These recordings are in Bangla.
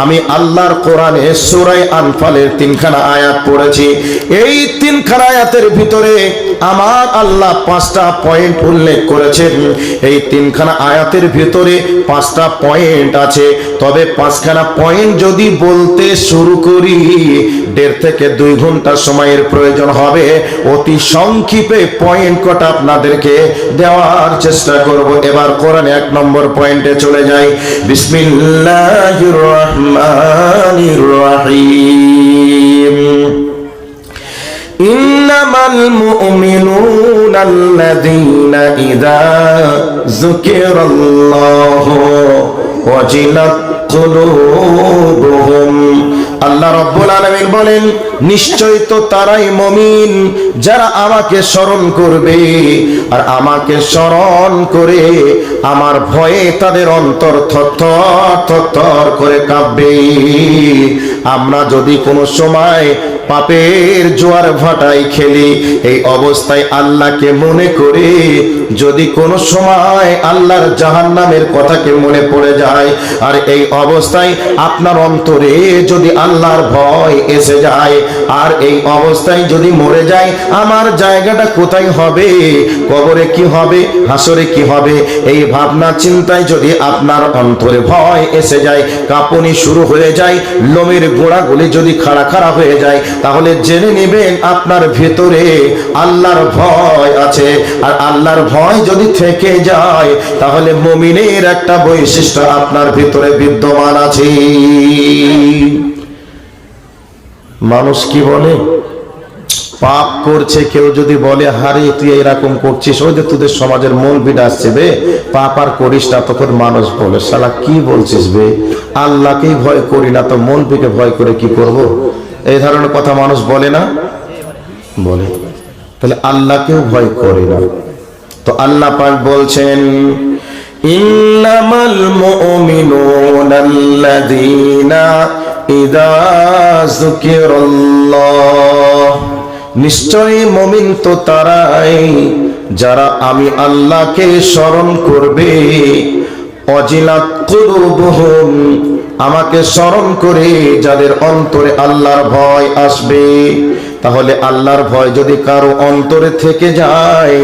আমি আল্লাহর কোরআনে সূরা আনফালের 3খানা আয়াত পড়েছি। এই 3খানা আয়াতের ভিতরে আমার আল্লাহ 5টা পয়েন্ট উল্লেখ করেছেন। এই 3খানা আয়াতের ভিতরে 5টা পয়েন্ট আছে, তবে 5খানা পয়েন্ট যদি বলতে শুরু করি 1.5 থেকে 2 ঘন্টা সময়ের প্রয়োজন হবে। অতি সংক্ষেপে পয়েন্ট কটা আপনাদেরকে দেওয়ার চেষ্টা করব। এবার কোরআন 1 নম্বর পয়েন্টে চলে যাই। বিসমিল্লাহির রহমানির রহিম। ইন্নামাল মুমিনুনা আল্লাযীনা ইযা যুকিরাল্লাহু ওয়াজিলাত কুলুবুহুম। আল্লাহ রাব্বুল আলামিন বলেন, নিশ্চয় তো তারাই মুমিন যারা আমাকে স্মরণ করবে, আর আমাকে স্মরণ করে আমার ভয়ে তাদের অন্তর থরথর থরথর করে কাঁপবে। আমরা যদি কোনো সময় পাপের জোয়ার ভাটায় খেলি, এই অবস্থায় আল্লাহকে মনে করে যদি কোনো সময় আল্লাহর জাহান্নামের কথাকে মনে পড়ে যায়, আর এই অবস্থায় আপনার অন্তরে যদি আল্লাহর ভয় এসে যায়, আর এই অবস্থায় যদি মরে যায়, আমার জায়গাটা কোথায় হবে, কবরে কি হবে, হাসরে কি হবে, এই ভাবনা চিন্তায় যদি আপনার অন্তরে ভয় এসে যায়, কাঁপুনি শুরু হয়ে যায়, লোমের গোড়াগুলি যদি খাড়া খাড়া হয়ে যায়, তাহলে জেনে নেবেন আপনার ভেতরে আল্লাহর ভয় আছে। আর আল্লাহর ভয় যদি থেকে যায়, তাহলে মুমিনের একটা বৈশিষ্ট্য আপনার ভিতরে বিদ্যমান আছে। মানুষ কি বলে, পাপ করছে কেউ যদি বলে, হারে তুই এরকম করছিস, ওই যে তোদের সমাজের মৌলবীরা আসছে বে, পাপ আর করিস না, তখন মানুষ বলে, শালা কি বলছিস বে, আল্লাহকেই ভয় করি না তো মৌলবীকে ভয় করে কি করব? এই ধরনের কথা মানুষ বলে না? বলে। তাহলে আল্লাহকেও ভয় করে না। তো আল্লাহ পাক বলছেন, ইন্নামাল মুমিনুনা আল্লাযীনা ইযা যুকিরাল্লাহ। নিশ্চয়ই মুমিন তো তারাই যারা আমি আল্লাহকে স্মরণ করবে, ওয়াজিলাত কুলুবুহুম, আমাকে স্মরণ করে যাদের অন্তরে আল্লাহর ভয় আসবে। তাহলে আল্লাহর ভয় যদি কারো অন্তরে থেকে যায়,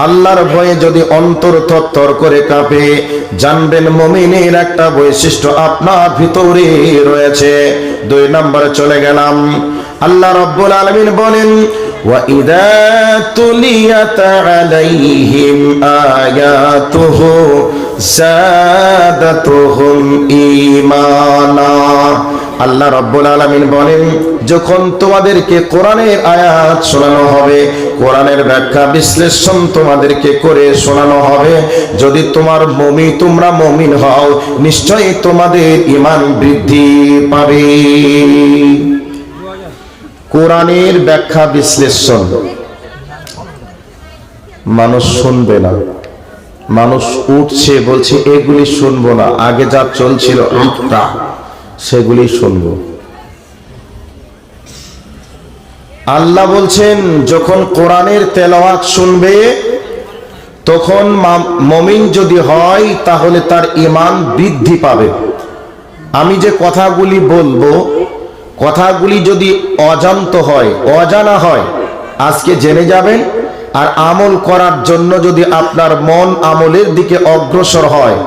আল্লাহর ভয়ে যদি অন্তর থরথর করে কাঁপে, জানবেন মুমিনের একটা বৈশিষ্ট্য আপনার ভিতরে রয়েছে। 2 নম্বরে চলে গেলাম। আল্লাহ রাব্বুল আলামিন বলেন, ওয়া ইযা তুলিয়াত আলাইহিম আয়াতুহু যাদাতুহুম ঈমানা। আল্লাহ রাব্বুল আলামিন বলেন, যখন তোমাদেরকে কোরআনের আয়াত শোনানো হবে, কোরআনের ব্যাখ্যা বিশ্লেষণ তোমাদেরকে করে শোনানো হবে, যদি তোমরা মুমিন হও, নিশ্চয়ই তোমাদের ঈমান বৃদ্ধি পাবে। কোরআনের ব্যাখ্যা বিশ্লেষণ মানুষ শুনবে না। মানুষ উঠছে, বলছে এগুলি শুনবো না, আগে যা চলছিল সেগুলি শুনবো। আল্লাহ বলছেন, যখন কোরআনের তেলাওয়াত শুনবে, তখন মুমিন যদি হয়, তাহলে তার ঈমান বৃদ্ধি পাবে। আমি যে কথাগুলি বলবো, কথাগুলি যদি অজান্ত হয়, অজানা হয়, আজকে জেনে যাবেন। আর আমল করার জন্য যদি আপনার মন আমলের দিকে অগ্রসর হয়,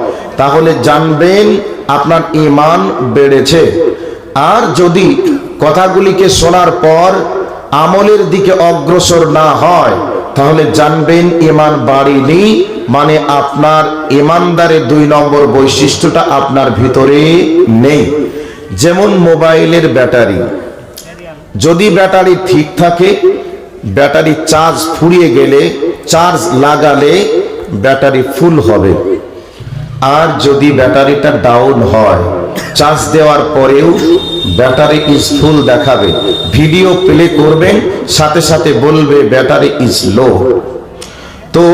তাহলে জানবেন আপনার ঈমান বেড়েছে। আর যদি কথাগুলিকে শোনার পর আমলের দিকে অগ্রসর না হয়, তাহলে জানবেন ঈমান বাড়েনি, মানে আপনার ঈমানদারের 2 নম্বর বৈশিষ্ট্যটা আপনার ভিতরে নেই। যেমন মোবাইলের ব্যাটারি, যদি ব্যাটারি ঠিক থাকে, ব্যাটারি চার্জ ফুরিয়ে গেলে চার্জ লাগালে ব্যাটারি ফুল হবে। আর যদি ব্যাটারিটা ডাউন হয়, চার্জ দেওয়ার পরেও ব্যাটারি ইজ ফুল দেখাবে, ভিডিও প্লে করবেন, সাথে সাথে বলবে ব্যাটারি ইজ লো। তো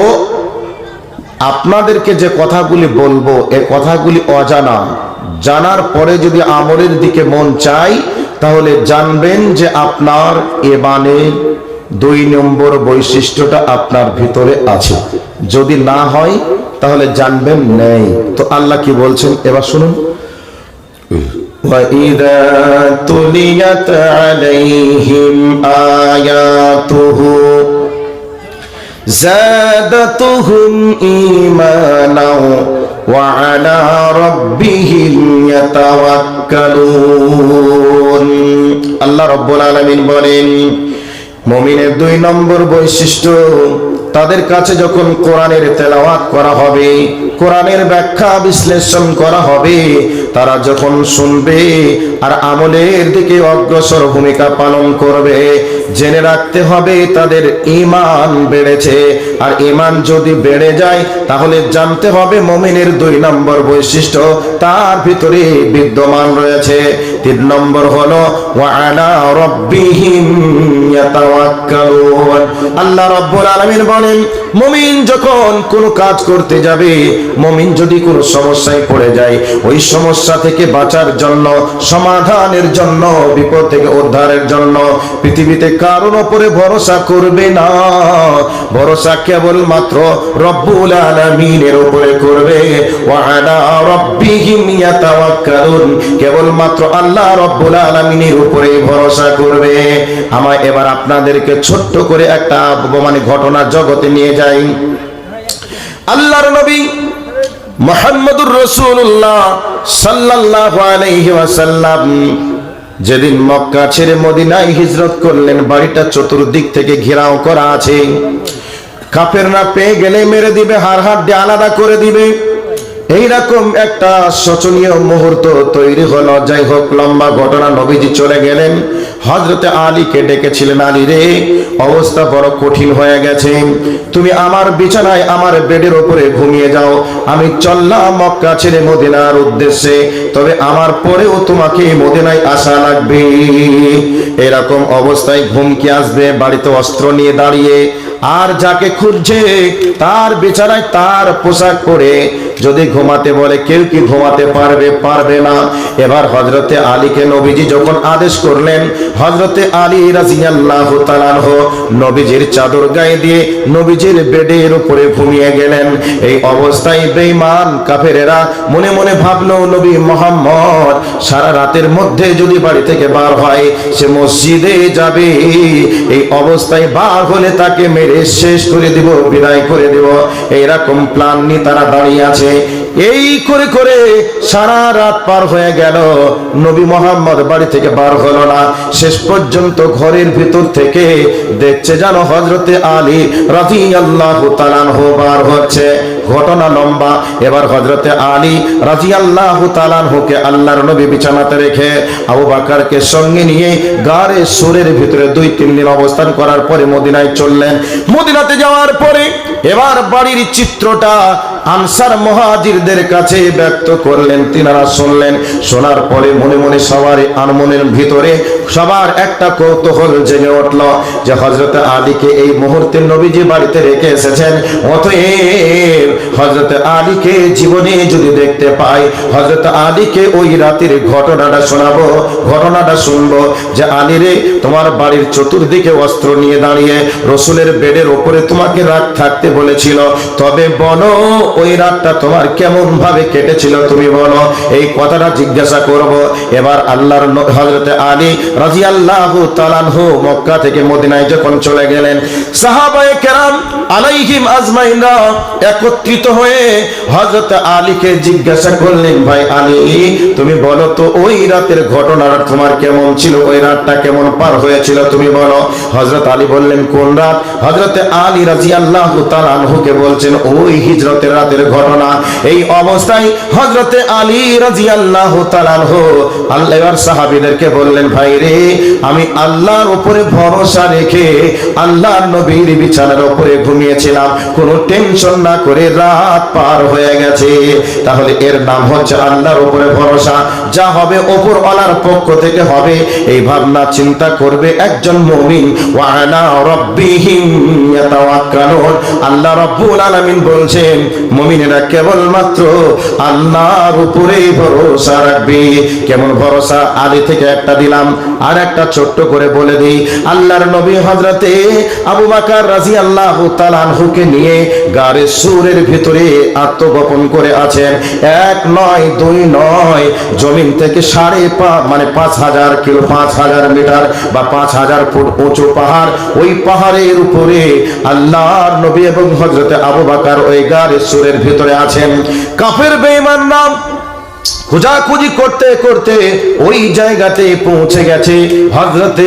আপনাদেরকে যে কথাগুলি বলবো, এই কথাগুলি অজানা, জানার পরে যদি আমলের দিকে মন চাই, তাহলে জানবেন যে আপনার ঈমানের 2 নম্বর বৈশিষ্ট্যটা আপনার ভিতরে আছে। যদি না হয়, তাহলে জানবেন নেই। তো আল্লাহ কি বলছেন এবার শুনুন। وَإِذَا تُلِيَتْ عَلَيْهِمْ آيَاتُهُ زَادَتْهُمْ إِيمَانًا وَعَلَى رَبِّهِمْ يَتَوَكَّلُونَ। আল্লাহ রাব্বুল আলামিন বলেন, মুমিনের 2 নম্বর বৈশিষ্ট্য, তাদের কাছে যখন কোরআনের তেলাওয়াত করা হবে, কোরআনের ব্যাখ্যা বিশ্লেষণ করা হবে, তারা যখন শুনবে আর আমলের দিকে অগ্রসর ভূমিকা পালন করবে, জেনে রাখতে হবে তাদের ঈমান বেড়েছে। আর ঈমান যদি বেড়ে যায় তাহলে জানতে হবে মুমিনের 2 নম্বর বৈশিষ্ট্য তার ভিতরে বিদ্যমান রয়েছে। 3 নম্বর হলো ওয়া আলা রাব্বিহিম ইয়াতাওয়াক্কালুন। আল্লাহ রাব্বুল আলামিন বলেন, মুমিন যখন কোনো কাজ করতে যাবে, মুমিন যদি কোনো সমস্যায় পড়ে যায়, ওই সমস্যা থেকে বাঁচার জন্য, সমাধানের জন্য, বিপদ থেকে উদ্ধারের জন্য পৃথিবীতে কারোর উপরে ভরসা করবে না। ভরসা কেবলমাত্র রব্বুল আলামিনের উপরে করবে। ওয়া আলা রাব্বিহিম ইয়াতাওয়াক্কালুন, কেবলমাত্র আল্লাহ রব্বুল আলামিনের উপরে ভরসা করবে। আমায় এবার আপনাদেরকে ছোট্ট করে একটা ঘটনা জগতে নিয়ে যাই। আল্লাহর নবী মুহাম্মদুর রাসূলুল্লাহ সাল্লাল্লাহু আলাইহি ওয়াসাল্লাম যেদিন মক্কা ছেড়ে মদিনায় হিজরত করলেন, বাড়িটা চতুর্দিক থেকে ঘেরাও করা আছে। কাফেররা পেয়ে গেলে মেরে দিবে, হাড় দিয়ে আলাদা করে দিবে। এইরকম একটা শোচনীয় মুহূর্ত তৈরি হলো। যাই হোক, লম্বা ঘটনা। নবীজি চলে গেলেন, হযরতে আলীকে ডেকেছিলেন, আলী রে, অবস্থা বড় কঠিন হয়ে গেছে, তুমি আমার বিছানায়, আমার বেডের উপরে ঘুমিয়ে যাও, আমি চললাম মক্কা ছেড়ে মদিনার উদ্দেশ্যে, তবে আমার পরেও তোমাকে মদিনায় আসা লাগবে। এরকম অবস্থায় ঘুম কি আসবে? বাড়িতে অস্ত্র নিয়ে দাঁড়িয়ে, আর যাকে খুঁজছে তার বিছানায় তার পোশাক পরে যদি ঘুমাতে বলে, কেউ কি ঘুমাতে পারবে না। এবার হযরতে আলীকে নবীজি যখন আদেশ করলেন, হযরতে আলী রাদিয়াল্লাহু তাআলা আনহু নবীজির চাদর গায়ে দিয়ে নবীজির বেডের উপরে ঘুমিয়ে গেলেন। এই অবস্থায় বেঈমান কাফেরেরা মনে মনে ভাবলো, নবী মুহাম্মদ সারা রাতের মধ্যে যদি বাড়ি থেকে বার হয়, সে মসজিদে যাবে, এই অবস্থায় বার হলে তাকে মেরে শেষ করে দিব, বিদায় করে দিব। এইরকম প্ল্যান নিয়ে তারা দাঁড়িয়ে আছে। এই করে করে সারা রাত পার হয়ে গেল, নবী মুহাম্মদ বাড়ি থেকে বার হলো না। শেষ পর্যন্ত ঘরের ভিতর থেকে দেখছে যেন হযরতে আলী রাদিয়াল্লাহু তাআলা আনহু বার হচ্ছে। ঘটনা লম্বা। এবার হযরতে আলী রাদিয়াল্লাহু তাআলা আনহুকে আল্লাহর নবী বিছানাতে রেখে আবু বকরকে সঙ্গে নিয়ে গারে সুরের ভিতরে 2-3 দিন অবস্থান করার পরে মদিনায় চললেন। মদিনাতে যাওয়ার পরে এবার বাড়ির চিত্রটা আনসার মুহাজিরদের কাছে ব্যক্ত করলেন। তিনারা শুনলেন। শোনার পরে মনে মনে সবার আনমনের ভিতরে সবার একটা কৌতূহল জেগে উঠল যে হযরতে আলীকে এই মুহূর্তে নবীজি বাড়িতে রেখে এসেছেন, অতএব হযরতে আলীকে জীবনে যদি দেখতে পাই, হযরতে আলীকে ওই রাতের ঘটনাটা শোনাবো, ঘটনাটা শুনবো যে আলী রে, তোমার বাড়ির চতুর্দিকে অস্ত্র নিয়ে দাঁড়িয়ে রাসূলের বেডের উপরে তোমাকে রাত থাকতে বলেছিল, তবে বলো ওই রাতটা তোমার কেমন ভাবে কেটেছিল, তুমি বলো। এই কথাটা জিজ্ঞাসা করব। এবার আল্লাহর হযরতে আলী রাদিয়াল্লাহু তাআলা আনহু মক্কা থেকে মদিনায় যখন চলে গেলেন, সাহাবায়ে কেরাম আলাইহিম আজমাইনরা একত্রিত হয়ে হযরত আলীকে জিজ্ঞাসা করলেন, ভাই আলী, তুমি বলো তো ওই রাতের ঘটনাটা তোমার কেমন ছিল, ওই রাতটা কেমন পার হয়েছিল, তুমি বলো। হযরত আলী বললেন, কোন রাত? হযরতে আলী রাদিয়াল্লাহু তাআলা আনহুকে বলছেন, ওই হিজরতের রাতের ঘটনা। এই অবস্থায় হযরতে আলী রাদিয়াল্লাহু তাআলা আনহু আল্লাহর সাহাবীদেরকে বললেন, ভাই রে, আমি আল্লাহর উপরে ভরসা রেখে আল্লাহর নবীর বিছানার উপরে ঘুমিয়েছিলাম, কোনো টেনশন না করে রাত পার হয়ে গেছে। তাহলে এর নাম হচ্ছে আল্লাহর উপরে ভরসা। যা হবে উপরওয়ালার পক্ষ থেকে হবে, এই ভাবনা চিন্তা করবে একজন মুমিন। ওয়া আলা রাব্বিহিম ইয়াতাওয়াক্কালুন। আল্লাহ রাব্বুল আলামিন বলছেন, মুমিনেরা কেবলমাত্র আল্লাহর উপরেই ভরসা রাখবে। কেমন ভরসা? আলী থেকে একটা দিলাম, আর একটা ছোট্ট করে বলে দিই, আল্লাহর নবী হযরতে আবু বকর রাদিয়াল্লাহু তাআলা আনহুকে নিয়ে গারে সুরের ভিতরে আত্মগোপন করে আছেন। এক নয়, দুই নয়, জমিন থেকে 5,500 কিলো, 5,000 মিটার বা 5,000 ফুট উঁচু পাহাড়, ওই পাহাড়ের উপরে আল্লাহর নবী এবং হযরতে আবু বকর ওই গারে সুরের ভিতরে আছেন। কাফের বেঈমান নাম খোঁজাখুঁজি করতে করতে ওই জায়গাতে পৌঁছে গেছে। হযরতে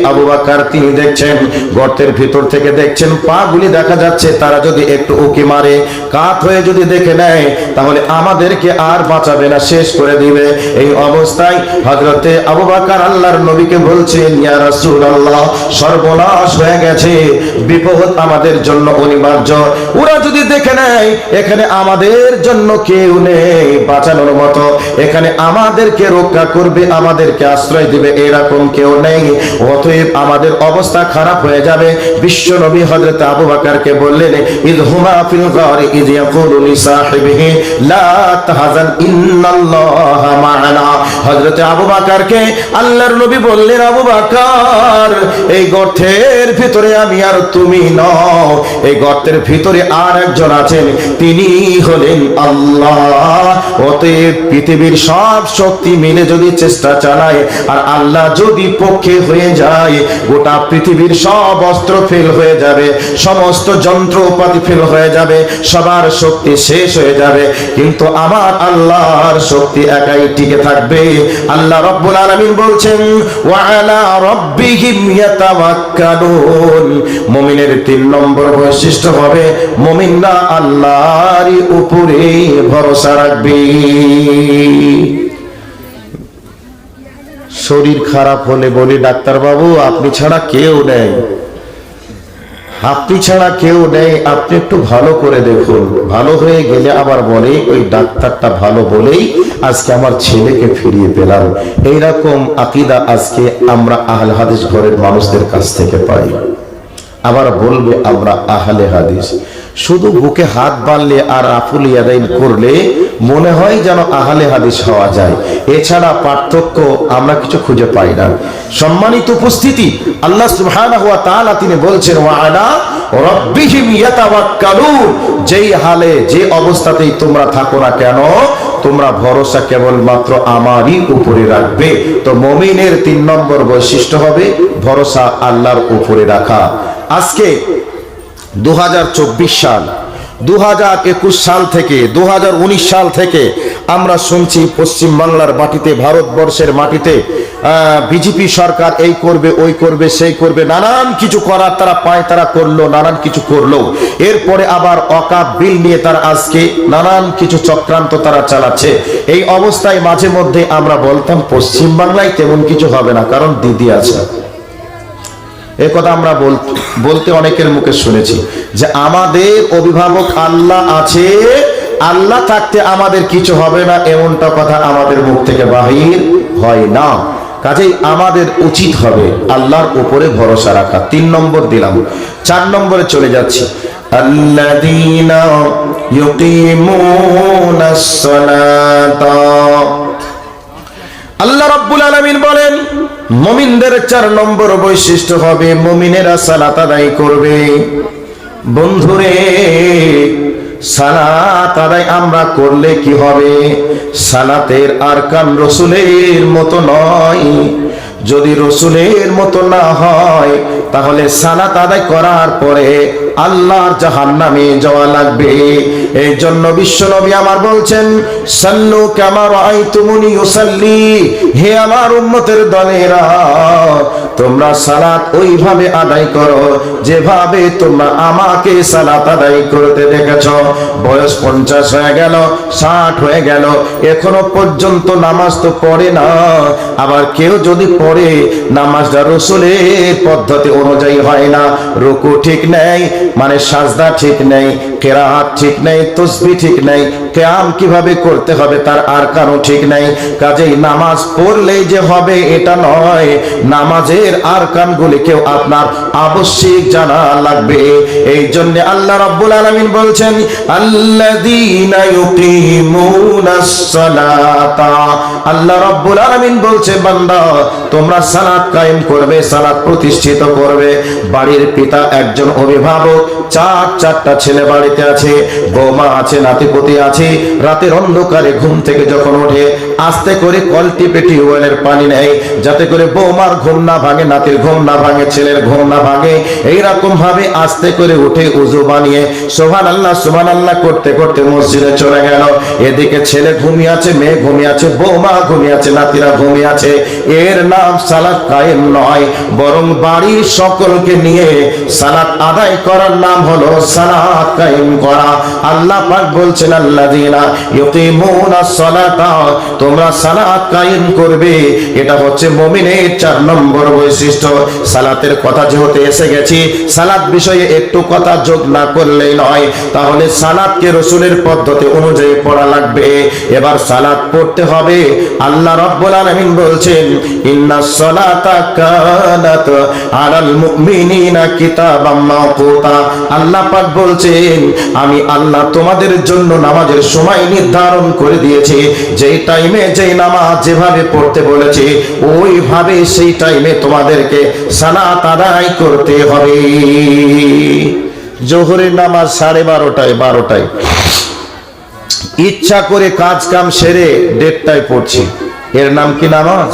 আবু বকর তিনি দেখছেন গর্তের ভিতর থেকে, দেখছেন পা গুলি দেখা যাচ্ছে, তারা যদি একটু উকি মারে, কাত হয়ে যদি দেখে নেয়, তাহলে আমাদেরকে আর বাঁচাবে না, শেষ করে দিবে। এই অবস্থায় হযরতে আবু বকর আল্লাহর নবীকে বলছেন, ইয়া রাসূলুল্লাহ, সর্বনাশ হয়ে গেছে, বিপদ আমাদের জন্য অনিবার্য। ওরা যদি দেখে নেয় এখানে আমাদের জন্য কেউ নেই বাঁচানোর মতো, এখানে আমাদেরকে রক্ষা করবে, আমাদেরকে আশ্রয় দিবে, এরকম কেউ নেই, অতএব আমাদের অবস্থা খারাপ হয়ে যাবে। বিশ্ব নবী হযরত আবু বকরকে বললেন, ইযহুমা ফিল গারি ইয ইয়াকুলু লিসাহিবিহি লা তাহজান ইন্নাল্লাহা মা'ানা। হযরত আবু বকরকে আল্লাহর নবী বললেন, আবু বকর, এই গর্তের ভিতরে আমি আর তুমি নও, এই গর্তের ভিতরে আর একজন আছেন, তিনি হলেন আল্লাহ। অতএব পৃথিবীর সব শক্তি মিলে যদি চেষ্টা চালায় আর আল্লাহ যদি পক্ষে হয়ে যায়, গোটা পৃথিবীর সব অস্ত্র ফেল হয়ে যাবে, সমস্ত যন্ত্রপাতি ফেল হয়ে যাবে, সবার শক্তি শেষ হয়ে যাবে, কিন্তু আমার আল্লাহর শক্তি একাই টিকে থাকবে। আল্লাহ রাব্বুল আলামিন বলছেন, ওয়া আলা রাব্বিহিম ইয়াতাওয়াক্কালুন। মুমিনের 3 নম্বর বৈশিষ্ট্য হবে মুমিনরা আল্লাহর উপরে ভরসা রাখবে। শরীর খারাপ হলে বলি, ডাক্তার বাবু আপনি ছাড়া কেউ নেই, আপনি ছাড়া কেউ নেই, আপনি একটু ভালো করে দেখুন। ভালো হয়ে গেলে আবার বলে, ওই ডাক্তারটা ভালো বলেই আজকে আমার ছেলেকে ফিরিয়ে পেলাম। এইরকম আকীদা আজকে আমরা আহলে হাদিস ঘরের মানুষদের কাছ থেকে পাই। আবার বলবে আমরা আহলে হাদিস, শুধু বুকে হাত বাঁধলে আর আফুল ইয়াদাইন করলে মনে হয় যেন আহলে হাদিস হওয়া যায়, এছাড়া পার্থক্য আমরা কিছু খুঁজে পাই না। সম্মানিত উপস্থিতি, আল্লাহ সুবহানাহু ওয়া তাআলা তিনি বলছেন, ওয়া আলা রাব্বিহিম ইয়াতাওয়াক্কালুন। যেই হালে যে অবস্থাতেই তোমরা থাকো না কেন, তোমরা ভরসা কেবলমাত্র আমারই উপরে রাখবে। তো মুমিনের 3 নম্বর বৈশিষ্ট্য হবে ভরসা আল্লাহর উপরে রাখা। আজকে 2024 সাল, 2021 সাল থেকে 2019 সাল থেকে আমরা শুনছি পশ্চিম বাংলার মাটিতে, ভারতবর্ষের মাটিতে বিজেপি সরকার এই করবে, ওই করবে, সেই করবে, নানান কিছু করার তারা পায়, তারা করলো, নানান কিছু করলো। এরপরে আবার ওয়াকফ বিল নিয়ে তারা আজকে নানান কিছু চক্রান্ত তারা চালাচ্ছে। এই অবস্থায় মাঝে মধ্যে আমরা বলতাম পশ্চিম বাংলায় তেমন কিছু হবে না, কারণ দিদি আছে। এই কথা আমরা বলতে অনেকের মুখে শুনেছি যে আমাদের অভিভাবক আল্লাহ আছে, আল্লাহ থাকতে আমাদের কিছু হবে না, এমনটা কথা আমাদের মুখ থেকে বাহির হয় না। কাজেই আমাদের উচিত হবে আল্লাহর উপরে ভরসা রাখা। 3 নম্বর দিলাম, 4 নম্বরে চলে যাচ্ছি। আল্লাযীনা ইউকিমুনাস সালাতা। আল্লাহ রাব্বুল আলামিন বলেন, মুমিনদের 4 নম্বর বৈশিষ্ট্য হবে মুমিনেরা সালাত আদায় করবে। বন্ধুরে, সালাত আদায় আমরা করলে কি হবে? সালাতের আরকান রাসূলের মতো নয়। যদি রাসূলের মতো না হয় তাহলে সালাত আদায় করার পরে আল্লাহর জাহান্নামে যাওয়া লাগবে। এই জন্য বিশ্বনবী আমার বলছেন, সাল্লু কামা রাআইতুমুনি ইউসাল্লি। হে আমার উম্মতের দলেরা, তোমরা সালাত ওইভাবে আদায় করো যেভাবে তোমরা আমাকে সালাত আদায় করতে দেখেছো। বয়স 50 হয়ে গেল, 60 হয়ে গেল, এখনো পর্যন্ত নামাজ তো পড়ে না। আবার কেউ যদি পড়ে, নামাজটা রাসূলের পদ্ধতি অনুযায়ী হয় না। রুকু ঠিক নেই, মানে সাজদা ঠিক নেই, কিরাআত ঠিক নেই, তাসবিহ ঠিক নেই, কিয়াম কিভাবে করতে হবে তার আরকানও ঠিক নেই। কাজেই নামাজ পড়লেই যে হবে এটা নয়, নামাজের আরকানগুলিকেও আপনার আবশ্যিক জানা লাগবে। এই জন্য আল্লাহ রাব্বুল আলামিন বলছেন, আল্লাযীনা ইউকিমুনাস সালাতা। আল্লাহ রাব্বুল আলামিন বলছে, বান্দা তোমরা সালাত কায়েম করবে, সালাত প্রতিষ্ঠিত করবে। বাড়ির পিতা একজন অভিভাবক, চারটা ছেলে বাড়িতে আছে, বৌমা আছে, নাতিপতি আছে। রাতের অন্ধকারে ঘুম থেকে যখন ওঠে আস্তে করে কল টিপে টিউবওয়েলের পানি নেয়, যাতে করে বৌমার ঘুম না ভাঙে, নাতির ঘুম না ভাঙে, ছেলের ঘুম না ভাঙে। এইরকম ভাবে আস্তে করে উঠে উজু বানিয়ে সুবহানাল্লাহ সুবহানাল্লাহ করতে করতে মসজিদে চলে গেল। এদিকে ছেলে ঘুমিয়ে আছে, মেয়ে ঘুমিয়ে আছে, বৌমা ঘুমিয়ে আছে, নাতিরা ঘুমিয়ে আছে। এর নাম সালাত কায়েম নয়, বরং বাড়ির সকলকে নিয়ে সালাত আদায় করার নাম হলো সালাত কায়েম করা। আল্লাহ পাক বলছেন আল্লাযীনা ইউকিমুনাস সালাতা, তোমরা সালাত কায়েম করবে। এটা হচ্ছে মুমিনের 4 নম্বর বৈশিষ্ট্য। সালাতের কথা যেহেতু এসে গেছি, সালাত বিষয়ে একটু কথা যোগ না করলেই নয়, তাহলে সালাতকে রাসূলের পদ্ধতি অনুযায়ী পড়া লাগবে। এবার সালাত পড়তে হবে। আল্লাহ রাব্বুল আলামিন বলছেন ইন্নাস সালাতা কানাত আলাল মুমিনিনা কিতাবাম মাওকুতা। আল্লাহ পাক বলছেন আমি আল্লাহ তোমাদের জন্য নামাজের সময় নির্ধারণ করে দিয়েছি। যেই টাইমে যেই নামাজ যেভাবে পড়তে বলেছি ওইভাবে সেই টাইমে তোমাদেরকে সালাত আদায় করতে হবে। জোহরের নামাজ 12:30টায় ইচ্ছা করে কাজ কাম সেরে 1:30টায় পড়ছি, এর নাম কি নামাজ?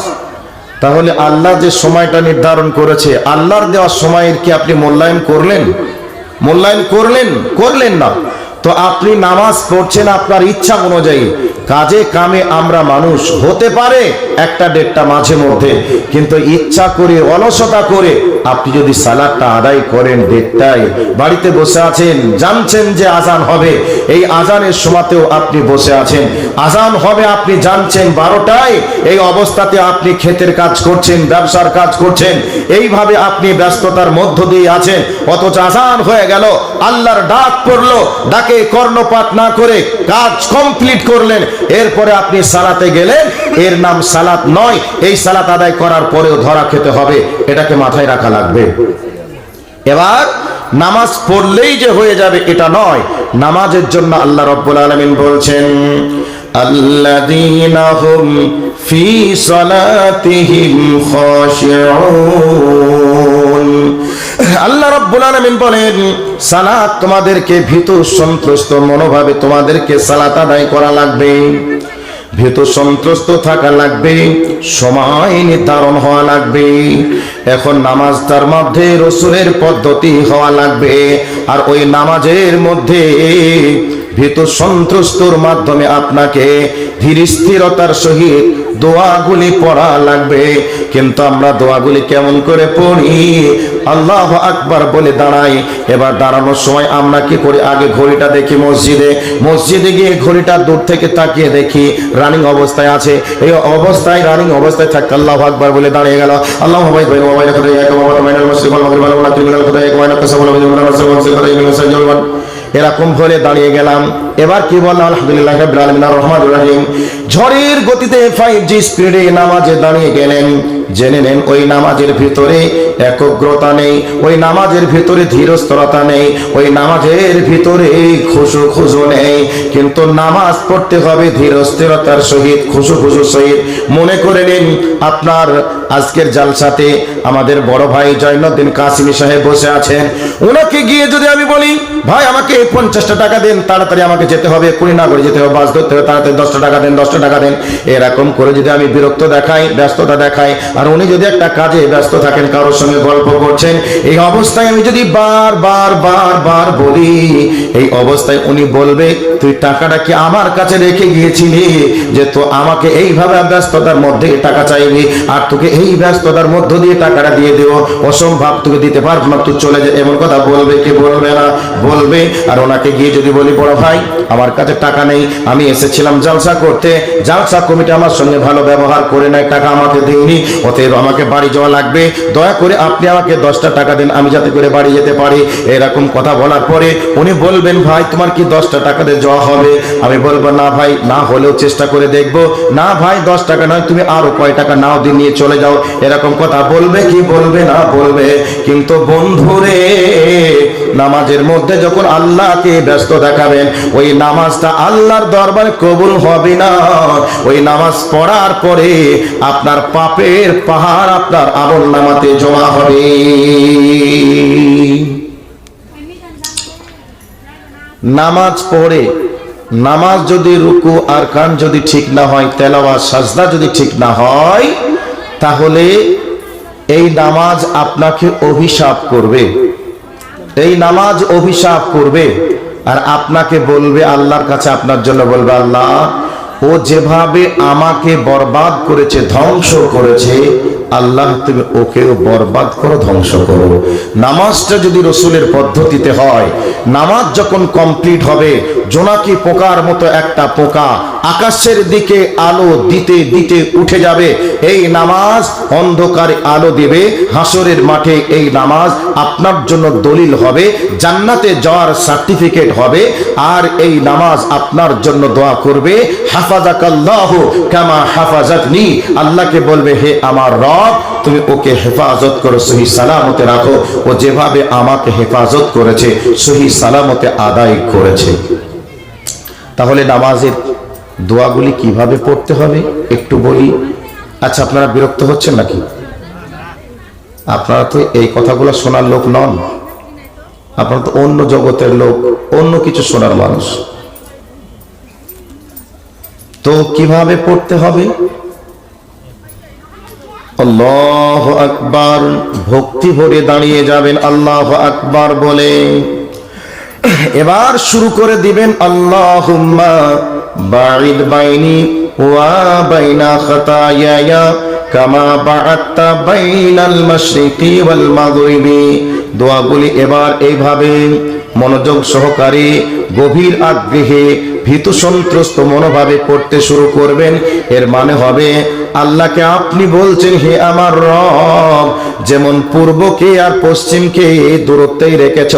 তাহলে আল্লাহ যে সময়টা নির্ধারণ করেছে, আল্লাহর দেওয়া সময়ের কি আপনি মূল্যায়ন করলেন? করলেন না। তো আপনি নামাজ পড়ছেন আপনার ইচ্ছা অনুযায়ী। কাজে কামে আমরা মানুষ, হতে পারে 1টা-1:30টা মাঝে মধ্যে, কিন্তু ইচ্ছা করে অলসতা করে আপনি যদি সালাতটা আদায় করেন 1:30টায়, বাড়িতে বসে আছেন, জানছেন যে আজান হবে, এই আজানের সময়তেও আপনি বসে আছেন, আজান হবে আপনি জানছেন 12টায়, এই অবস্থাতে আপনি ক্ষেতের কাজ করছেন, ব্যবসার কাজ করছেন, এইভাবে আপনি ব্যস্ততার মধ্য দিয়ে আছেন, অথচ আজান হয়ে গেল, আল্লাহর ডাক পড়লো, ডাকে কর্ণপাত না করে কাজ কমপ্লিট করলেন, এরপরে আপনি সালাতে গেলেন, এর নাম সালাত নয়। এই সালাত আদায় করার পরেও ধরা খেতে হবে, এটাকে মাথায় রাখা লাগবে। এবার নামাজ পড়লেই যে হয়ে যাবে এটা নয়, নামাজের জন্য আল্লাহ রাব্বুল আলামিন বলছেন আল্লাযীনা হুম ফি সালাতিহিম খাশিউন। আল্লাহ রাব্বুল আলামিন বলেন সালাত তোমাদেরকে ভীত সন্ত্রস্ত মনোভাবে তোমাদেরকে সালাত আদায় করা লাগবে, ভীত সন্ত্রস্ত থাকা লাগবে, সময় নির্ধারণ হওয়া লাগবে। এখন নামাজটার মধ্যে রাসূলের পদ্ধতি হওয়া লাগবে, আর ওই নামাজের মধ্যে ভীত সন্ত্রস্তর মাধ্যমে আপনাকে ধীর স্থিরতার সহিত দোয়াগুলি পড়া লাগবে। কিন্তু আমরা দোয়াগুলি কেমন করে পড়ি? আল্লাহু আকবার বলে দাঁড়াই। এবার দাঁড়ানোর সময় আমরা কি করি? আগে ঘড়িটা দেখি, মসজিদে গিয়ে ঘড়িটা দূর থেকে তাকিয়ে দেখি রানিং অবস্থায় আছে। এই অবস্থায় রানিং অবস্থায় থাকতে আল্লাহু আকবার বলে দাঁড়িয়ে গেল। আল্লাহু এরকম বলে দাঁড়িয়ে গেলাম। এবার কি বললাম? আলহামদুলিল্লাহ রাব্বিল আলামিন আর রহমানির রহিম। ঝড়ের গতিতে 5G স্পিডে নামাজে দাঁড়িয়ে গেলেন। জেনে নেন ওই নামাজের ভিতরে একগ্রতা নেই, ওই নামাজের ভিতরে ধীরস্থিরতা নেই, ওই নামাজের ভিতরে খুশু নেই। কিন্তু নামাজ পড়তে হবে ধীরস্থিরতার সহিত, খুশুর সহিত। মনে করে নিন আপনার আজকের জালসাতে আমাদের বড় ভাই জয়নুদ্দিন কাসিমি সাহেব বসে আছেন। ওনাকে গিয়ে যদি আমি বলি ভাই আমাকে 50টা টাকা দেন, তাড়াতাড়ি আমাকে যেতে হবে, এক্ষুনি না করে যেতে হবে, বাস ধরতে হবে, তাড়াতাড়ি 10টা টাকা দেন, 10টা টাকা দেন, এরকম করে যদি আমি বিরক্ত দেখাই, ব্যস্ততা দেখাই, আর উনি যদি একটা কাজে ব্যস্ত থাকেন, কারোর সঙ্গে গল্প করছেন, এই অবস্থায় আমি যদি বার বলি, এই অবস্থায় উনি বলবে তুই টাকাটা কি আমার কাছে রেখে গিয়েছিলি যে তো আমাকে এইভাবে ব্যস্ততার মধ্যে টাকা চাইবি, আর তোকে এই ব্যস্ততার মধ্য দিয়ে টাকাটা দিয়ে দেবো, অসম্ভব, তোকে দিতে পারবো না, তুই চলে যা। এমন কথা বলবে কি বলবে না? বলবে। আর ওনাকে গিয়ে যদি বলি বড় ভাই আমার কাছে টাকা নেই, আমি এসেছিলাম জালসা করতে, জালসা কমিটি আমার সঙ্গে ভালো ব্যবহার করে নাই, টাকা আমাকে দেয়নি, অতএব আমাকে বাড়ি যাওয়া লাগবে, দয়া করে আপনি আমাকে 10টা টাকা দেন, আমি যাতে করে বাড়ি যেতে পারি। এরকম কথা বলার পরে উনি বলবেন ভাই তোমার কি 10টা টাকা দিয়ে যাওয়া হবে? আমি বলবো না ভাই, না হলেও চেষ্টা করে দেখবো। না ভাই 10 টাকা নয়, তুমি আরো কয় টাকা নাও দিয়ে নিয়ে চলে যাও। এরকম কথা বলবে কি বলবে না? বলবে। কিন্তু বন্ধুরে নামাজের মধ্যে যখন আল্লাহকে ব্যস্ত দেখাবেন, ওই ওই নামাজটা আল্লাহর দরবারে কবুল হবে না। ওই নামাজ পড়ার পরে আপনার পাপের পাহাড় আপনার আমলনামাতে জমা হবে। নামাজ পড়ে নামাজ যদি রুকু আর কান যদি ঠিক না হয়, তেলাওয়াত সাজদা যদি ঠিক না হয়, তাহলে এই নামাজ আপনাকে অভিশাপ করবে। এই নামাজ অভিশাপ করবে আর আপনাকে বলবে, আল্লাহর কাছে আপনার জন্য বলবে, আল্লাহ ও যেভাবে আমাকে বরবাদ করেছে, ধ্বংস করেছে, আল্লাহ তুমি ওকেও বরবাদ করো, ধ্বংস করো। নামাজটা যদি রসুলের পদ্ধতিতে হয়, নামাজ যখন কমপ্লিট হবে, জোনাকি পোকার মতো একটা পোকা আকাশের দিকে আলো দিতে দিতে উঠে যাবে। এই নামাজ অন্ধকারে আলো দিবে। হাসরের মাঠে এই নামাজ আপনার জন্য দলিল হবে, জান্নাতে যাওয়ার সার্টিফিকেট হবে। আর এই নামাজ আপনার জন্য দোয়া করবে, হাফাজাকাল্লাহু কামা হাফাজাতনি। আল্লাহকে বলবে, হে আমার রব, তুমি ওকে হেফাজত করো, সহি সালামতে রাখো। ও যেভাবে আমাকে হেফাজত করেছে, সহি সালামতে আদায় করেছে। তাহলে নামাজের দোয়াগুলি কিভাবে পড়তে হবে একটু বলি। আচ্ছা, আপনারা বিরক্ত হচ্ছেন নাকি? আপনারা তো এই কথাগুলো শোনার লোক নন, আপনারা তো অন্য জগতের লোক, অন্য কিছু শোনার মানুষ। তো কিভাবে পড়তে হবে? আল্লাহু আকবার, ভক্তি ভরে দাঁড়িয়ে যাবেন আল্লাহু আকবার বলে। এবার শুরু করে দিবেন, আল্লাহুম্মা বাঈদ বাইনি ওয়া বাইনা খাতায়ায়া কামা বাআদতা বাইনাল মাশরিকি ওয়াল মাগরিবি। দোয়াগুলি এবার এইভাবে মনোযোগ সহকারে, গভীর আগ্রহে, ভীতু সন্ত্রস্ত মনোভাবে পড়তে শুরু করবেন। এর মানে হবে, আল্লাহকে আপনি বলছেন, হে আমার রব, যেমন পূর্বকে আর পশ্চিমকে দূরত্বেই রেখেছ,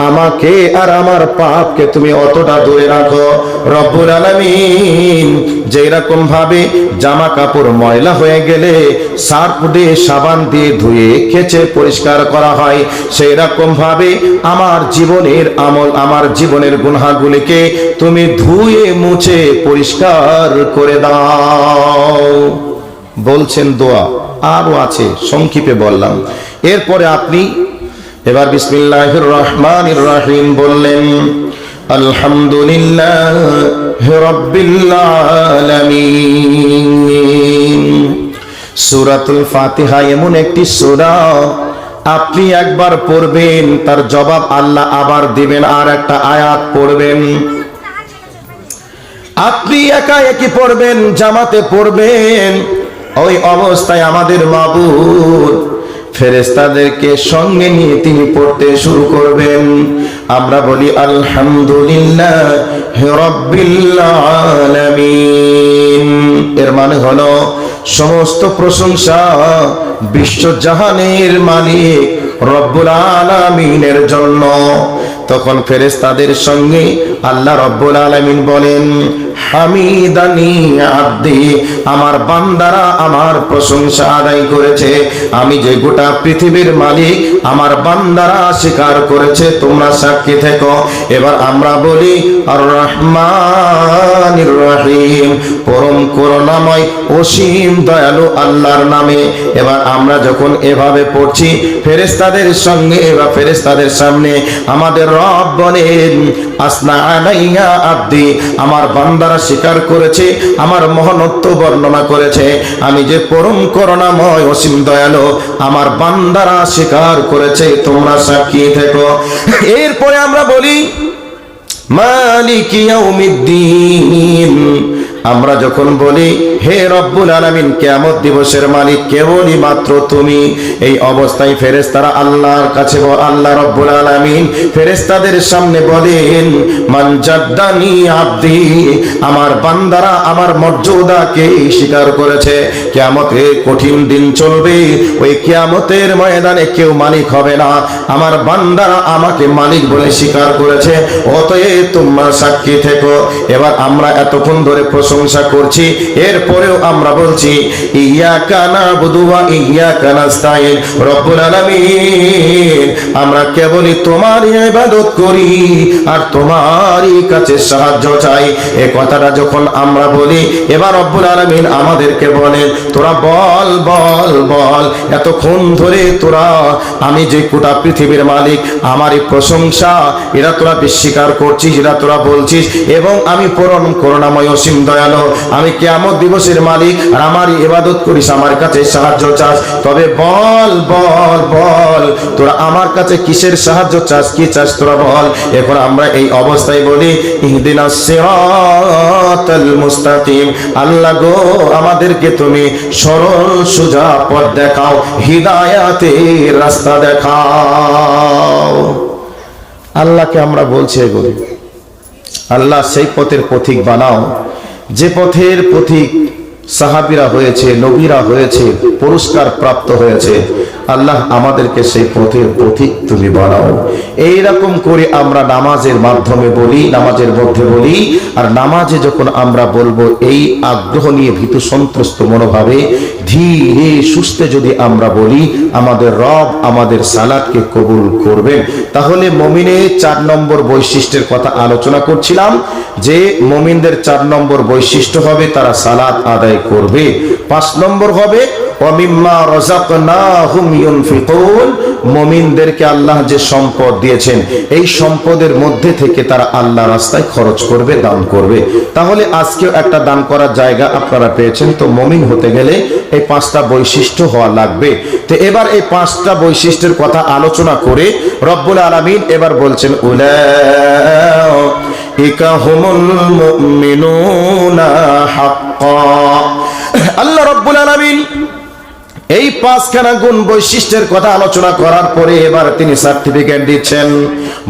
আমাকে আর আমার পাপকে তুমি অতটা দূরে রাখো। রব্বুল আলামিন, যেই রকম ভাবে জামা কাপড় ময়লা হয়ে গেলে সার্ফ দিয়ে, সাবান দিয়ে ধুয়ে কেচে পরিষ্কার করা হয়, সেই রকম ভাবে আমার জীবনের আমল, আমার জীবনের গুনাহগুলিকে তুমি ধুয়ে মুছে পরিষ্কার করে দাও বলছেন দোয়া। আরো আছে, সংক্ষেপে বললাম। এরপরে আপনি এবার বিসমিল্লাহির রহমানির রহিম বললেন, আলহামদুলিল্লাহি রাব্বিল আলামিন। সূরাতুল ফাতিহা এমন একটি সূরা, আপনি একবার পড়বেন, তার জবাব আল্লাহ আবার দিবেন, আর একটা আয়াত পড়বেন। আপনি একা একই পড়বেন, জামাতে পড়বেন, ওই অবস্থায় আমাদের মাবুদ ফেরেশতাদেরকে সঙ্গে নিয়ে তিনি পড়তে শুরু করবেন। আমরা বলি আলহামদুলিল্লাহি রাব্বিল আলামিন। এর মানে হলো, সমস্ত প্রশংসা বিশ্বজাহানের মালিক রব্বুল আলামিনের জন্য। তখন ফেরেশতাদের সঙ্গে আল্লাহ রব্বুল আলামিন বলেন, হামিদানি আব্দি, আমার বান্দারা আমার প্রশংসা আদায় করেছে। আমি যে গোটা পৃথিবীর মালিক, আমার বান্দারা স্বীকার করেছে, তোমরা সাক্ষী থেকো। এবার আমরা বলি আর রহমানির রহিম, পরম করুণাময় অসীম দয়ালু আল্লাহর নামে। এবার আমরা যখন এভাবে পড়ছি, ফেরেশতাদের সঙ্গে বা ফেরেশতাদের সামনে আমাদের রব বলেন, আসনা আলাইয়া আব্দি, আমার বান্দারা স্বীকার করেছে, আমার মহানত্ব বর্ণনা করেছে, আমি যে পরম করুণাময় অসীম দয়ালু, আমার বান্দারা স্বীকার করেছে, তোমরা সাক্ষী থেকো। এরপরে আমরা বলি মালিক ইয়াউমিদ্দিন। আমরা যখন বলি হে রব্বুল আলামিন, কিয়ামত দিবসের মালিক কেবলই মাত্র তুমি, এই অবস্থায় ফেরেশতারা আল্লাহর কাছে, আল্লাহ রব্বুল আলামিন ফেরেশতাদের সামনে বলেন, মান জাদ্দানি আব্দি, আমার বান্দারা আমার মর্যাদাকে স্বীকার করেছে। কিয়ামতের কঠিন দিন চলবে, ওই কিয়ামতের ময়দানে কেউ মালিক হবে না, আমার বান্দারা আমাকে মালিক বলে স্বীকার করেছে, অতএব তোমরা সাক্ষী থেকো। এবার আমরা এতক্ষণ ধরে প্রশ্ন প্রশংসা করছি, এরপরেও আমরা বলছি ইয়াকা নাবুদু ওয়া ইয়াকা নাস্তাইন। রব্বুল আলামিন, আমরা কেবলই তোমারই ইবাদত করি আর তোমারই কাছে সাহায্য চাই। এই কথাটা যখন আমরা বলি, এবার রব্বুল আলামিন আমাদেরকে বলেন, তোরা বল বল বল, এতক্ষণ ধরে তোরা আমি যে গোটা পৃথিবীর মালিক, আমারই প্রশংসা এরা তোরা স্বীকার করছিস, এরা তোরা বলছিস, এবং আমি পরম করুণাময় অসীম দয়ালু, আমি কিয়ামত দিবসের মালিক আর আমারই ইবাদত করিস, আমার কাছে সাহায্য চাস। তবে বল বল বল, তোরা আমার কাছে কিসের সাহায্য চাস, কি চাস তোরা বল। এখন আমরা এই অবস্থায় বলি ইহদিনাস সিরাতাল মুস্তাকিম, আল্লাহ গো আমাদেরকে তুমি সরল সোজা পথ দেখাও, হিদায়াতের রাস্তা দেখাও। আল্লাহকে আমরা বলছি এগুলি, আল্লাহ সেই পথের পথিক বানাও যে পথের পথিক সাহাবীরা হয়েছে, নবীরা হয়েছে, পুরস্কার প্রাপ্ত হয়েছে। আল্লাহ আমাদেরকে সেই পথের পথিক তুমি বানাও। এইরকম করে আমরা নামাজের মাধ্যমে বলি, নামাজের মধ্যে বলি, আর নামাজে যখন আমরা বলবো এই আগ্রহ নিয়ে ভীতু সন্ত্রস্ত মনোভাবে ধীরে সুস্থে যদি আমরা বলি, আমাদের রব আমাদের সালাতকে কবুল করবেন। তাহলে মুমিনের 4 নম্বর বৈশিষ্ট্যের কথা আলোচনা করছিলাম, যে মুমিনদের 4 নম্বর বৈশিষ্ট্য হবে তারা সালাত আদায় করবে। 5 নম্বর হবে ওয়ামিম্মা রাযাকনাহুম ইউনফিকুন, মুমিনদেরকে আল্লাহ যে সম্পদ দিয়েছেন এই সম্পদের মধ্যে থেকে তারা আল্লাহর রাস্তায় খরচ করবে, দান করবে। তাহলে আজকেও একটা দান করার জায়গা আপনারা পেয়েছেন। তো মুমিন হতে গেলে এই 5টা বৈশিষ্ট্য হওয়া লাগবে। তো এবার এই 5টা বৈশিষ্ট্যের কথা আলোচনা করে রব্বুল আলামিন এবার বলছেন উলাইকা হুমুল মুমিনুনা হাক্কা। আল্লাহ রব্বুল আলামিন এই 5খানা গুণ বৈশিষ্ট্যের কথা আলোচনা করার পরে এবার তিনি সার্টিফিকেট দিচ্ছেন,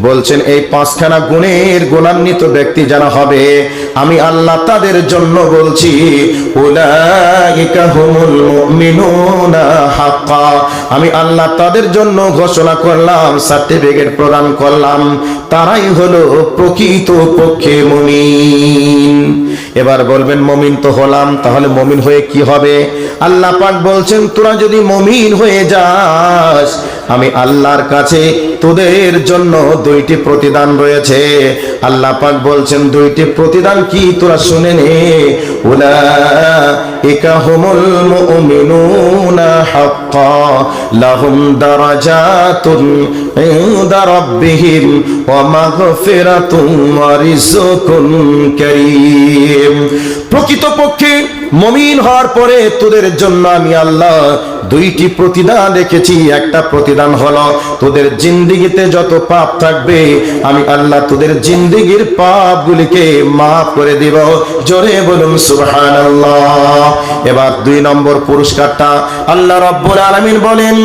বলছেন এই 5খানা গুণের গুণান্বিত ব্যক্তি যারা হবে আমি আল্লাহ তাদের জন্য বলছি উলাইকা হুমুল মুমিনুনা হাক্কা। আমি আল্লাহ তাদের জন্য ঘোষণা করলাম, সার্টিফিকেট প্রদান করলাম, তারাই হলো প্রকৃত পক্ষে মুমিন। এবার বলবেন মুমিন তো হলাম, তাহলে মুমিন হয়ে কি হবে? আল্লাহ পাক বলছেন তোরা যদি মুমিন হয়ে যাস আমি আল্লাহর কাছে তোদের জন্য 2টি প্রতিদান রয়েছে। আল্লাহ পাক বলছেন 2টি প্রতিদান কি তোরা শুনে নে। উলাইকা হুমুল মুমিনুনা হাক্কা লাহুম দারাজাতুন ইনদা রাব্বিহিম ওয়া মাগফিরাতুন ওয়া রিজকুন কারীম। প্রকৃতপক্ষে মুমিন হওয়ার পরে তোদের জন্য আমি আল্লাহ 2টি প্রতিদান রেখেছি। একটা প্রতিদান হলো তোদের জিন্দেগিতে যত পাপ থাকবে আমি আল্লাহ তোদের জিন্দেগির পাপগুলিকে মাফ করে দিব। জোরে বলুন সুবহানাল্লাহ। এবার 2 নম্বর পুরস্কারটা আল্লাহ রাব্বুল আলামিন বলেন,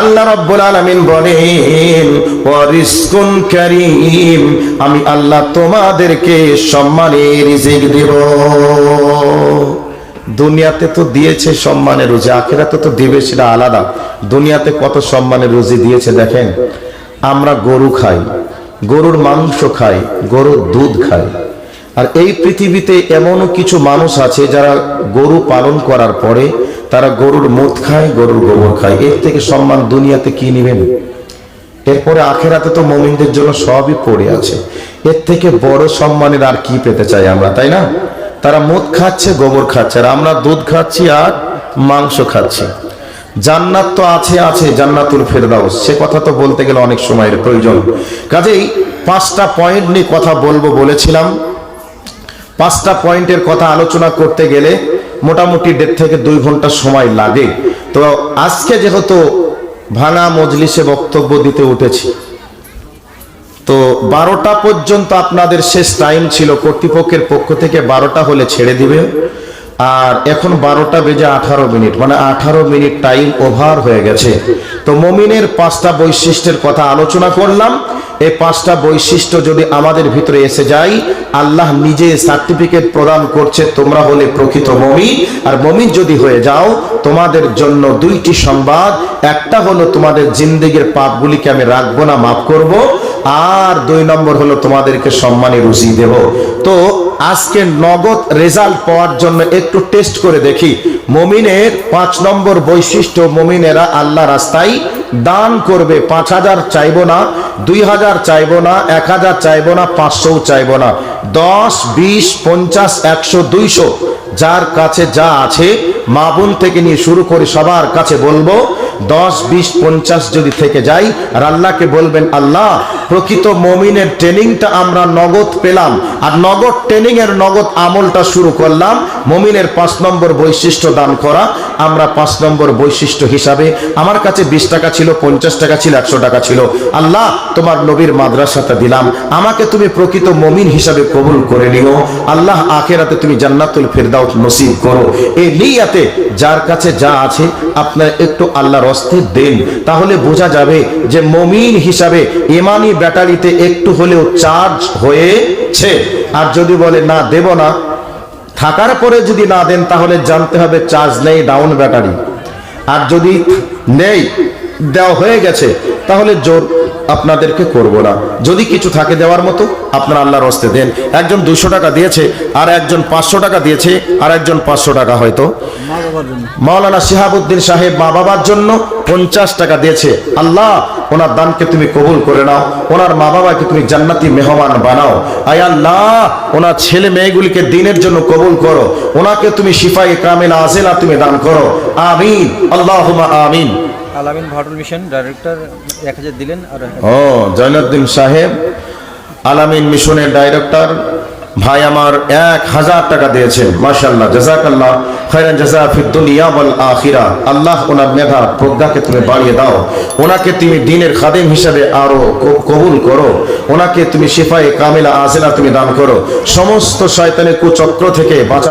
আল্লাহ রাব্বুল আলামিন বলেন ওয়া রিজকুন কারীম, আমি আল্লাহ তোমাদেরকে সম্মানের রিজিক দেব। দুনিয়াতে তো দিয়েছে সম্মানের রুজি, আখিরাতে তো দিবে সেটা আলাদা। দুনিয়াতে কত সম্মানের রুজি দিয়েছে দেখেন। আমরা গরু খাই, গরুর মাংস খাই, গরুর দুধ খাই, আর এই পৃথিবীতে এমনও কিছু মানুষ আছে যারা গরু পালন করার পরে তারা গরুর মুত খায়, গরুর গোবর খায়। এর থেকে সম্মান দুনিয়াতে কি নেবেন? এরপরে আখিরাতে তো মুমিনদের জন্য সবই পড়ে আছে। এর থেকে বড় সম্মানের আর কি পেতে চাই আমরা, তাই না? তারা মুত খাচ্ছে, গোবর খাচ্ছে, আর আমরা দুধ খাচ্ছি আর মাংস খাচ্ছি। জান্নাত তো আছে আছে, জান্নাতুল ফেরদাউস, সে কথা তো বলতে গেলে অনেক সময়ের প্রয়োজন। কাজেই 5টা পয়েন্ট নিয়ে কথা বলবো বলেছিলাম। 5টা পয়েন্টের কথা আলোচনা করতে গেলে মোটামুটি 1.5 থেকে 2 ঘন্টা সময় লাগে। তো আজকে যেহেতু ভাঙা মজলিসে বক্তব্য দিতে উঠেছি, তো 12টা পর্যন্ত আপনাদের শেষ টাইম ছিল। কর্তৃপক্ষের পক্ষ থেকে 12টা হলে ছেড়ে দিবে, আর এখন 12টা বেজে 18 মিনিট, মানে 18 মিনিট টাইম ওভার হয়ে গেছে। তো মুমিনের 5টা বৈশিষ্ট্যের কথা আলোচনা করলাম। এই 5টা বৈশিষ্ট্য যদি আমাদের ভিতরে এসে যায়, আল্লাহ নিজে সার্টিফিকেট প্রদান করছে তোমরা হলে প্রকৃত মুমিন। আর মুমিন যদি হয়ে যাও তোমাদের জন্য 2টি সংবাদ, একটা হলো তোমাদের জিন্দেগির পাপগুলিকে আমি রাখবো না, মাফ করব, আর 2 নম্বর হলো তোমাদেরকে সম্মানে রুজি দেব। তো আজকে নগদ রেজাল্ট পাওয়ার জন্য একটু টেস্ট করে দেখি। মুমিনের 5 নম্বর বৈশিষ্ট্য, মুমিনেরা আল্লাহ রাস্তায় দান করবে। 5,000 চাইবো না, 2,000 চাইবো না, 1,000 চাইবো না, 500 চাইবো না। 10, 20, 50, 100, 200 যার কাছে যা আছে, মা বোন থেকে নিয়ে শুরু করে সবার কাছে বলবো 10, 20, 50 যদি থেকে যাই, আর আল্লাহকে বলবেন, আল্লাহ প্রকৃত মুমিনের ট্রেনিংটা আমরা নগদ পেলাম, আর নগদ ট্রেনিং এর নগদ আমলটা শুরু করলাম। মুমিনের 5 নম্বর বৈশিষ্ট্য দান করা। আমরা 5 নম্বর বৈশিষ্ট্য হিসাবে, আমার কাছে 20 টাকা ছিল, 50 টাকা ছিল, 100 টাকা ছিল, আল্লাহ তোমার নবীর মাদ্রাসাতে দিলাম, আমাকে তুমি প্রকৃত মুমিন হিসাবে কবুল করে নিও। আল্লাহ আখিরাতে তুমি জান্নাতুল ফিরদাউস নসিব করো। এই নিয়াতে যার কাছে যা আছে আপনারা একটু আল্লাহর হস্তে দেন, তাহলে বোঝা যাবে যে মুমিন হিসাবে ইমানি ব্যাটারিতে একটু হলেও চার্জ হয়েছে। আর যদি বলে না দেব না, থাকার পরে যদি না দেন, তাহলে জানতে হবে চার্জ নেই, ডাউন ব্যাটারি। আর যদি নেই, দেওয়া হয়ে গেছে, তাহলে জোর আপনাদেরকে করব না। যদি কিছু থাকে দেওয়ার মতো, আপনারা আল্লাহর হস্তে দেন। একজন 200 টাকা দিয়েছে, আর একজন 500 টাকা দিয়েছে, আর একজন 500 টাকা হয়তো মাওলানা শিহাবুদ্দিন সাহেব মা বাবার জন্য 50 টাকা দিয়েছে। আল্লাহ ওনার দানকে তুমি কবুল করে নাও, ওনার মা বাবাকে তুমি জান্নাতি মেহমান বানাও। আয় আল্লাহ ওনার ছেলে মেয়েগুলিকে দিনের জন্য কবুল করো, ওনাকে তুমি শিফায়ে কামিলা আজেলা তুমি দান করো। আমিন, আল্লাহুম্মা আমিন। আলামিন ভাটুল মিশন ডাইরেক্টর 1000 দিলেন। আর জয়নুদ্দিন সাহেব আলামিন মিশনের ডাইরেক্টর ভাই আমার 1000 টাকা দিয়েছেন। মাশাআল্লাহ, জাযাকাল্লাহ খায়রান জাযা ফিদ দুনিয়া ওয়াল আখিরা। আল্লাহ ওনার মেধা প্রজ্ঞাকে তুমি বাড়িয়ে দাও, ওনাকে তুমি দ্বীনের খাদেম হিসেবে আরো কবুল করো, ওনাকে তুমি শিফায়ে কামিলা আজেলা তুমি দান করো, সমস্ত শয়তানের কুচক্র থেকে বাঁচা।